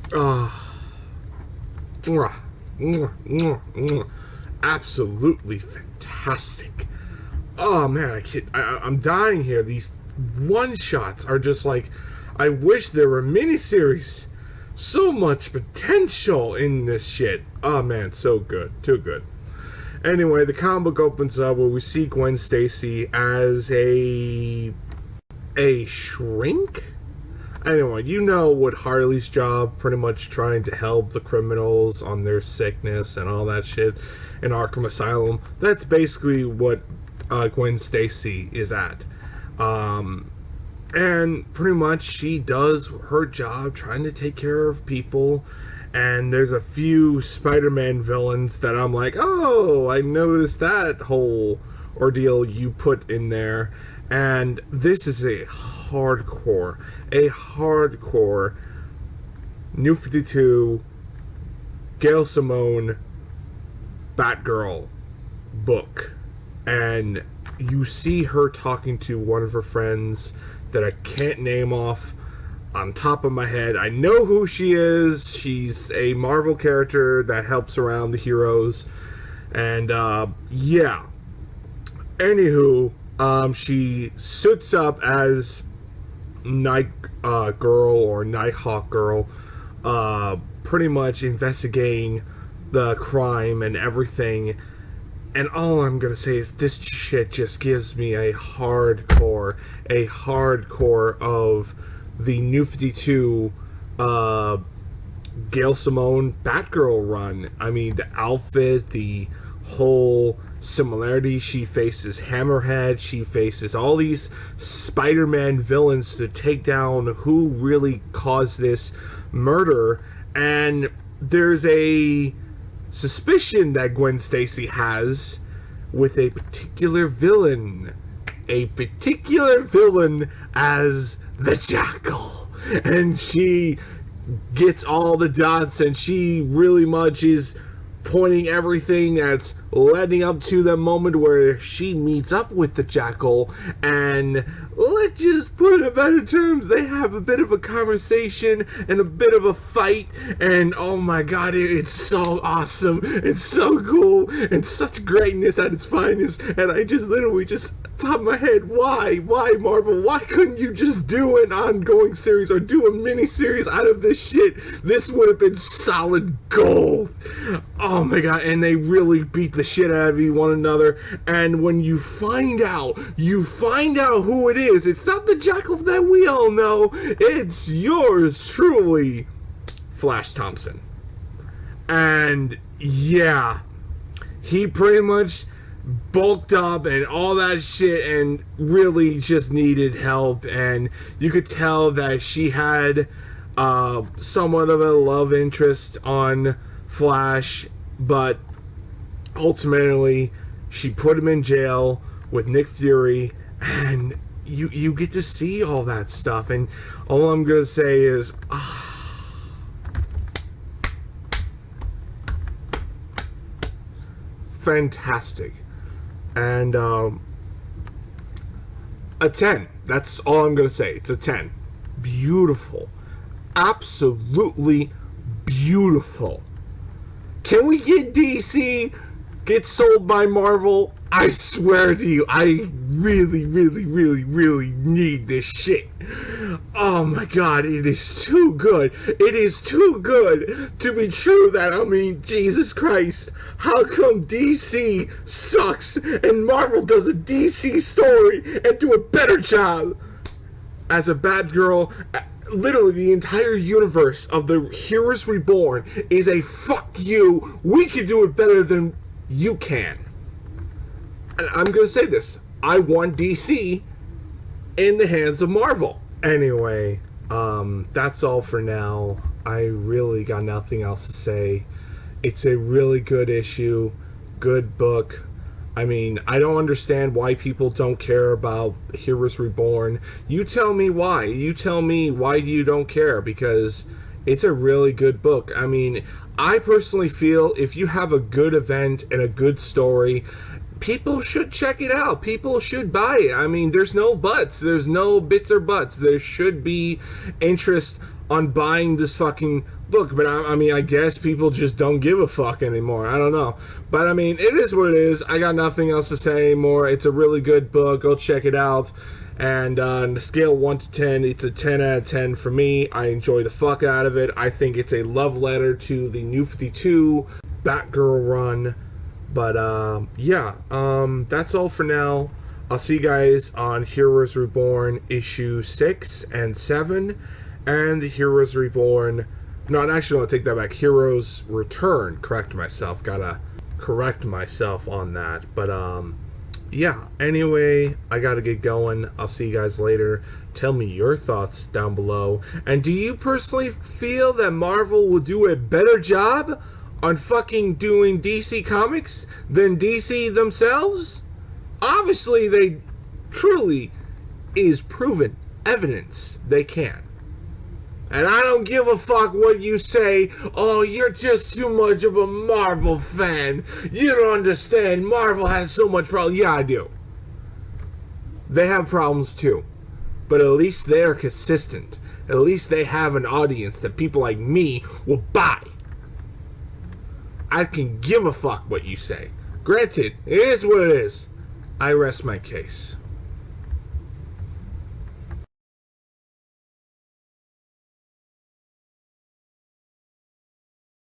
Mwah, mwah, mwah, mwah. Absolutely fantastic. Oh man, I'm dying here. These one shots are just like, I wish there were miniseries. So much potential in this shit. Oh man, so good, too good. Anyway, the comic book opens up where we see Gwen Stacy as a shrink. Anyway, you know what Harley's job, pretty much trying to help the criminals on their sickness and all that shit in Arkham Asylum. That's basically what Gwen Stacy is at. And pretty much she does her job trying to take care of people. And there's a few Spider-Man villains that I'm like, oh, I noticed that whole ordeal you put in there. And this is a hardcore New 52 Gail Simone Batgirl book. And you see her talking to one of her friends that I can't name off on top of my head. I know who she is. She's a Marvel character that helps around the heroes. And, yeah. Anywho, she suits up as Night Girl or Nighthawk Girl, pretty much investigating the crime and everything. And all I'm gonna say is this shit just gives me a hardcore of the New 52 Gail Simone Batgirl run. I mean, the outfit, the whole similarity. She faces Hammerhead. She faces all these Spider-Man villains to take down who really caused this murder. And there's a suspicion that Gwen Stacy has with a particular villain as the Jackal, and she gets all the dots, and she really much is pointing everything that's leading up to the moment where she meets up with the Jackal. And let's just put it in better terms, they have a bit of a conversation and a bit of a fight, and oh my god, it's so awesome, it's so cool, and such greatness at its finest. And I just literally just top of my head, why Marvel, why couldn't you just do an ongoing series or do a mini series out of this shit? This would have been solid gold. Oh my god, and they really beat the shit out of one another. And when you find out who it is. It's not the Jackal that we all know. It's yours truly, Flash Thompson. And yeah, he pretty much bulked up and all that shit and really just needed help. And you could tell that she had somewhat of a love interest on Flash, but ultimately she put him in jail with Nick Fury, and you get to see all that stuff. And all I'm gonna say is fantastic. And a 10. That's all I'm gonna say. It's a 10. Beautiful. Absolutely beautiful. Can we get DC get sold by Marvel? I swear to you, I really need this shit. Oh my god, it is too good. It is too good to be true. That, I mean, Jesus Christ, how come DC sucks and Marvel does a DC story and do a better job? As a Batgirl, literally the entire universe of the Heroes Reborn is a fuck you. We can do it better than you can. And I'm gonna say this, I want DC in the hands of Marvel. Anyway, that's all for now. I really got nothing else to say. It's a really good issue, good book. I mean, I don't understand why people don't care about Heroes Reborn. You tell me why. You tell me why you don't care, because it's a really good book. I mean, I personally feel if you have a good event and a good story, people should check it out. People should buy it. I mean, there's no buts. There's no bits or buts. There should be interest on buying this fucking book. But I mean, I guess people just don't give a fuck anymore. I don't know. But I mean, it is what it is. I got nothing else to say anymore. It's a really good book. Go check it out. And on the scale 1 to 10, it's a 10 out of 10 for me. I enjoy the fuck out of it. I think it's a love letter to the New 52 Batgirl run. But yeah, that's all for now. I'll see you guys on Heroes Reborn issue 6 and 7. And the Heroes Reborn... No, actually, I'll take that back. Heroes Return. Correct myself. Gotta correct myself on that. But, yeah, anyway, I gotta get going. I'll see you guys later. Tell me your thoughts down below. And do you personally feel that Marvel will do a better job on fucking doing DC Comics than DC themselves? Obviously, they truly is proven evidence they can. And I don't give a fuck what you say. Oh, you're just too much of a Marvel fan. You don't understand. Marvel has so much problem. Yeah, I do. They have problems too. But at least they're consistent. At least they have an audience that people like me will buy. I can give a fuck what you say. Granted, it is what it is. I rest my case.